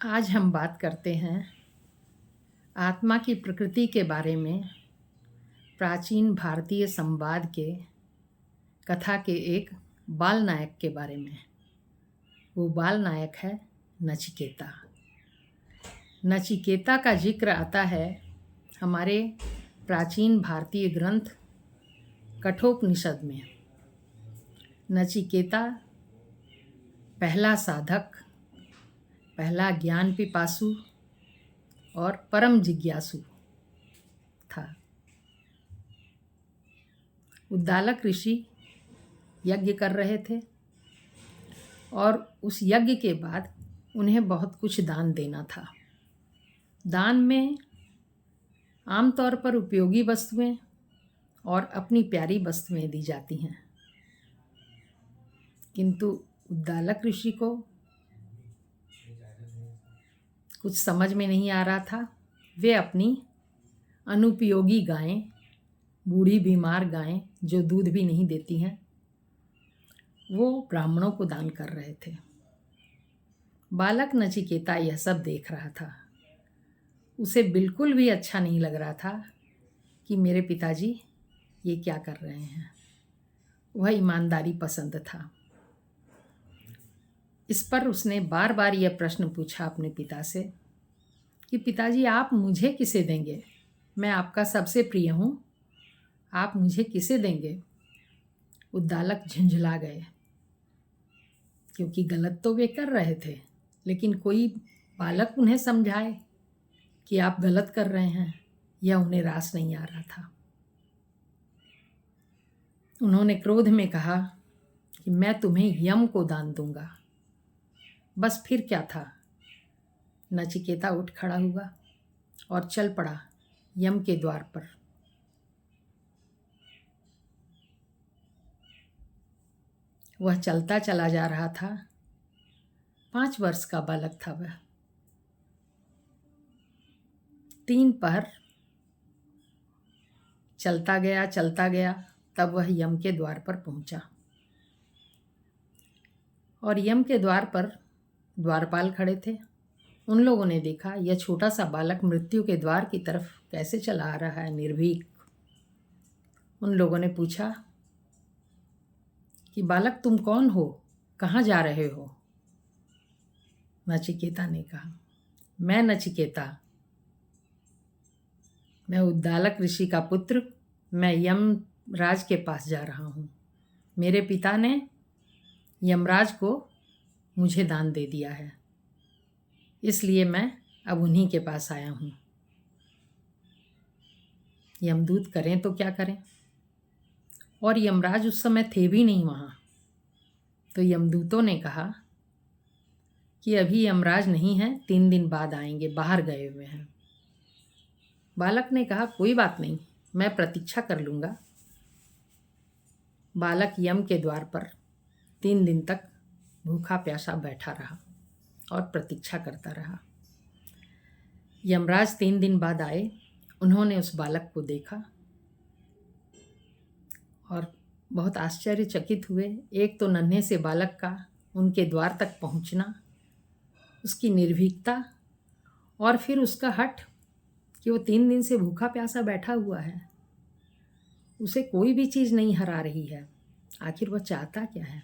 आज हम बात करते हैं आत्मा की प्रकृति के बारे में। प्राचीन भारतीय संवाद के कथा के एक बाल नायक के बारे में। वो बाल नायक है नचिकेता। नचिकेता का जिक्र आता है हमारे प्राचीन भारतीय ग्रंथ कठोपनिषद में। नचिकेता पहला साधक, पहला ज्ञान पिपासु और परम जिज्ञासु था। उद्दालक ऋषि यज्ञ कर रहे थे और उस यज्ञ के बाद उन्हें बहुत कुछ दान देना था। दान में आमतौर पर उपयोगी वस्तुएं और अपनी प्यारी वस्तुएं दी जाती हैं, किंतु उद्दालक ऋषि को कुछ समझ में नहीं आ रहा था। वे अपनी अनुपयोगी गायें, बूढ़ी बीमार गायें जो दूध भी नहीं देती हैं, वो ब्राह्मणों को दान कर रहे थे। बालक नचिकेता यह सब देख रहा था। उसे बिल्कुल भी अच्छा नहीं लग रहा था कि मेरे पिताजी ये क्या कर रहे हैं। वह ईमानदारी पसंद था। इस पर उसने बार बार यह प्रश्न पूछा अपने पिता से कि पिताजी आप मुझे किसे देंगे? मैं आपका सबसे प्रिय हूँ, आप मुझे किसे देंगे? उद्दालक झुंझला गए, क्योंकि गलत तो वे कर रहे थे, लेकिन कोई बालक उन्हें समझाए कि आप गलत कर रहे हैं, यह उन्हें रास नहीं आ रहा था। उन्होंने क्रोध में कहा कि मैं तुम्हें यम को दान दूंगा। बस फिर क्या था। नचिकेता उठ खड़ा हुआ और चल पड़ा यम के द्वार पर। वह चलता चला जा रहा था। 5 वर्ष का बालक था वह। 3 पहर चलता गया, तब वह यम के द्वार पर पहुंचा। और यम के द्वार पर द्वारपाल खड़े थे। उन लोगों ने देखा यह छोटा सा बालक मृत्यु के द्वार की तरफ कैसे चला आ रहा है, निर्भीक। उन लोगों ने पूछा कि बालक तुम कौन हो, कहाँ जा रहे हो? नचिकेता ने कहा, मैं नचिकेता, मैं उद्दालक ऋषि का पुत्र, मैं यमराज के पास जा रहा हूँ। मेरे पिता ने यमराज को मुझे दान दे दिया है, इसलिए मैं अब उन्हीं के पास आया हूँ। यमदूत करें तो क्या करें, और यमराज उस समय थे भी नहीं वहाँ। तो यमदूतों ने कहा कि अभी यमराज नहीं है, 3 दिन बाद आएंगे, बाहर गए हुए हैं। बालक ने कहा कोई बात नहीं, मैं प्रतीक्षा कर लूँगा। बालक यम के द्वार पर 3 दिन तक भूखा प्यासा बैठा रहा और प्रतीक्षा करता रहा। यमराज 3 दिन बाद आए। उन्होंने उस बालक को देखा और बहुत आश्चर्यचकित हुए। एक तो नन्हे से बालक का उनके द्वार तक पहुंचना, उसकी निर्भीकता, और फिर उसका हठ कि वो 3 दिन से भूखा प्यासा बैठा हुआ है। उसे कोई भी चीज़ नहीं हरा रही है। आखिर वह चाहता क्या है?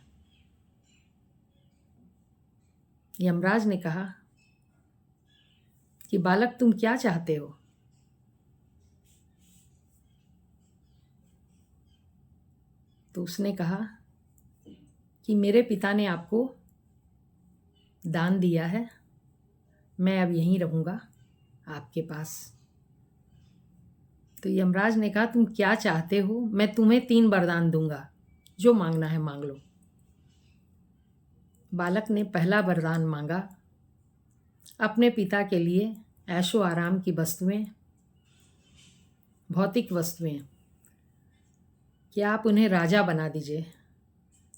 यमराज ने कहा कि बालक तुम क्या चाहते हो? तो उसने कहा कि मेरे पिता ने आपको दान दिया है, मैं अब यहीं रहूँगा आपके पास। तो यमराज ने कहा तुम क्या चाहते हो? मैं तुम्हें 3 वरदान दूंगा, जो मांगना है मांग लो। बालक ने पहला वरदान मांगा, अपने पिता के लिए ऐशो आराम की वस्तुएं, भौतिक वस्तुएं, कि आप उन्हें राजा बना दीजिए,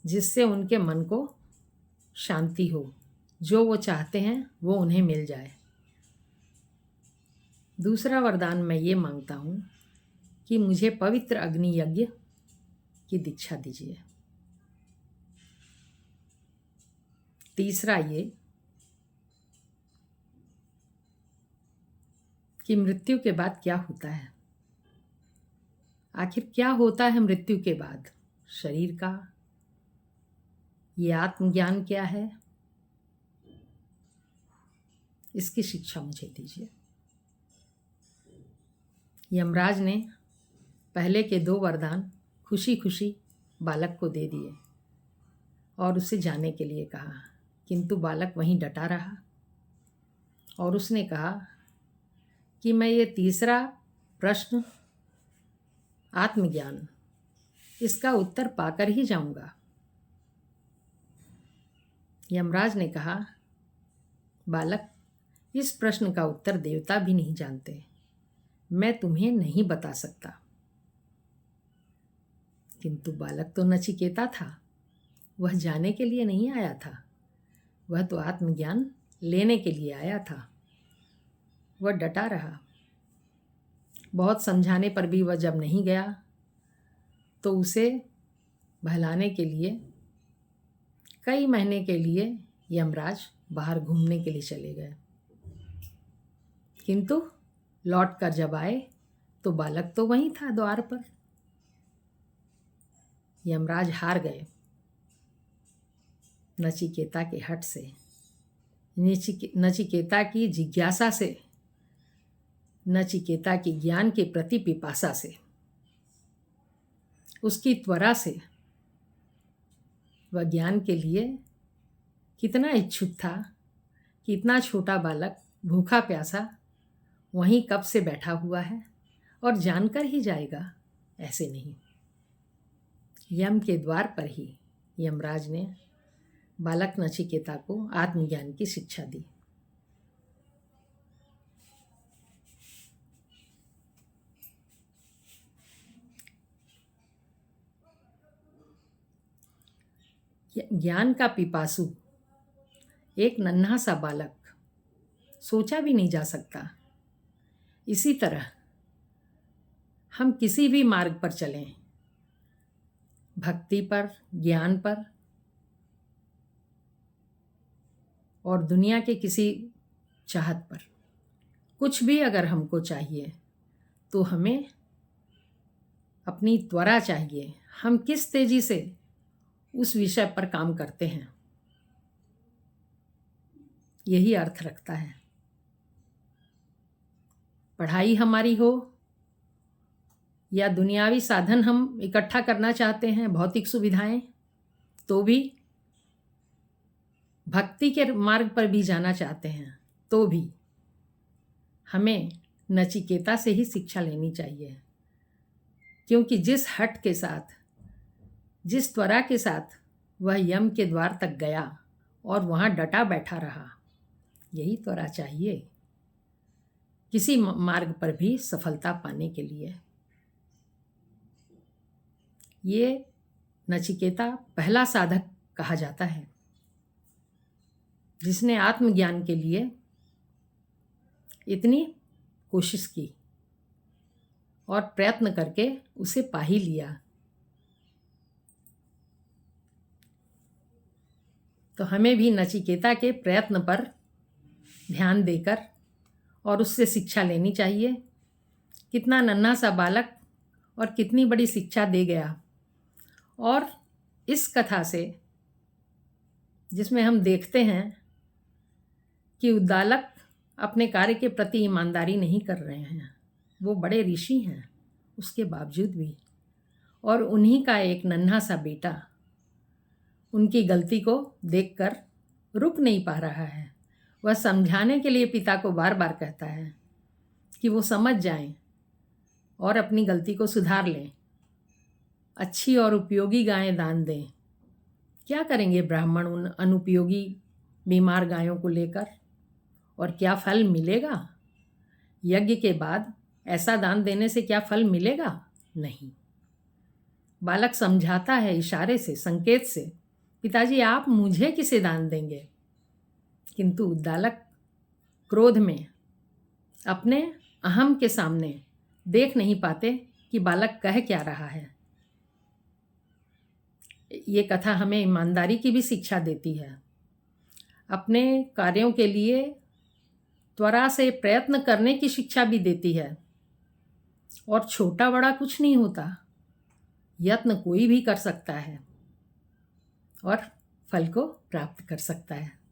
जिससे उनके मन को शांति हो, जो वो चाहते हैं वो उन्हें मिल जाए। दूसरा वरदान मैं ये मांगता हूँ कि मुझे पवित्र अग्नि यज्ञ की दीक्षा दीजिए। तीसरा ये कि मृत्यु के बाद क्या होता है। आखिर क्या होता है मृत्यु के बाद शरीर का, ये आत्मज्ञान क्या है, इसकी शिक्षा मुझे दीजिए। यमराज ने पहले के 2 वरदान खुशी खुशी बालक को दे दिए और उसे जाने के लिए कहा, किंतु बालक वहीं डटा रहा और उसने कहा कि मैं ये तीसरा प्रश्न आत्मज्ञान, इसका उत्तर पाकर ही जाऊंगा। यमराज ने कहा, बालक, इस प्रश्न का उत्तर देवता भी नहीं जानते, मैं तुम्हें नहीं बता सकता। किंतु बालक तो नचिकेता था, वह जाने के लिए नहीं आया था, वह तो आत्मज्ञान लेने के लिए आया था। वह डटा रहा। बहुत समझाने पर भी वह जब नहीं गया तो उसे बहलाने के लिए कई महीने के लिए यमराज बाहर घूमने के लिए चले गए। किंतु लौट कर जब आए तो बालक तो वहीं था द्वार पर। यमराज हार गए नचिकेता के हठ से, नचिकेता की जिज्ञासा से, नचिकेता की ज्ञान के प्रति पिपासा से, उसकी त्वरा से। वह ज्ञान के लिए कितना इच्छुक था कि इतना छोटा बालक भूखा प्यासा वहीं कब से बैठा हुआ है और जानकर ही जाएगा, ऐसे नहीं। यम के द्वार पर ही यमराज ने बालक नचिकेता को आत्मज्ञान की शिक्षा दी। ज्ञान का पिपासु एक नन्हा सा बालक सोचा भी नहीं जा सकता। इसी तरह हम किसी भी मार्ग पर चलें, भक्ति पर, ज्ञान पर और दुनिया के किसी चाहत पर, कुछ भी अगर हमको चाहिए तो हमें अपनी त्वरा चाहिए। हम किस तेजी से उस विषय पर काम करते हैं, यही अर्थ रखता है। पढ़ाई हमारी हो या दुनियावी साधन हम इकट्ठा करना चाहते हैं, भौतिक सुविधाएं, तो भी भक्ति के मार्ग पर भी जाना चाहते हैं, तो भी हमें नचिकेता से ही शिक्षा लेनी चाहिए। क्योंकि जिस हठ के साथ, जिस त्वरा के साथ वह यम के द्वार तक गया और वहाँ डटा बैठा रहा, यही त्वरा चाहिए किसी मार्ग पर भी सफलता पाने के लिए। ये नचिकेता पहला साधक कहा जाता है, जिसने आत्मज्ञान के लिए इतनी कोशिश की और प्रयत्न करके उसे पा ही लिया। तो हमें भी नचिकेता के प्रयत्न पर ध्यान देकर और उससे शिक्षा लेनी चाहिए। कितना नन्हा सा बालक और कितनी बड़ी शिक्षा दे गया। और इस कथा से जिसमें हम देखते हैं कि उद्दालक अपने कार्य के प्रति ईमानदारी नहीं कर रहे हैं, वो बड़े ऋषि हैं उसके बावजूद भी, और उन्हीं का एक नन्हा सा बेटा उनकी गलती को देखकर रुक नहीं पा रहा है। वह समझाने के लिए पिता को बार बार कहता है कि वो समझ जाएं और अपनी गलती को सुधार लें, अच्छी और उपयोगी गायें दान दें। क्या करेंगे ब्राह्मण उन अनुपयोगी बीमार गायों को लेकर, और क्या फल मिलेगा? यज्ञ के बाद ऐसा दान देने से क्या फल मिलेगा? नहीं। बालक समझाता है इशारे से, संकेत से, पिताजी आप मुझे किसे दान देंगे? किंतु उद्दालक क्रोध में अपने अहम के सामने देख नहीं पाते कि बालक कह क्या रहा है। ये कथा हमें ईमानदारी की भी शिक्षा देती है। अपने कार्यों के लिए त्वरा से प्रयत्न करने की शिक्षा भी देती है। और छोटा बड़ा कुछ नहीं होता, यत्न कोई भी कर सकता है और फल को प्राप्त कर सकता है।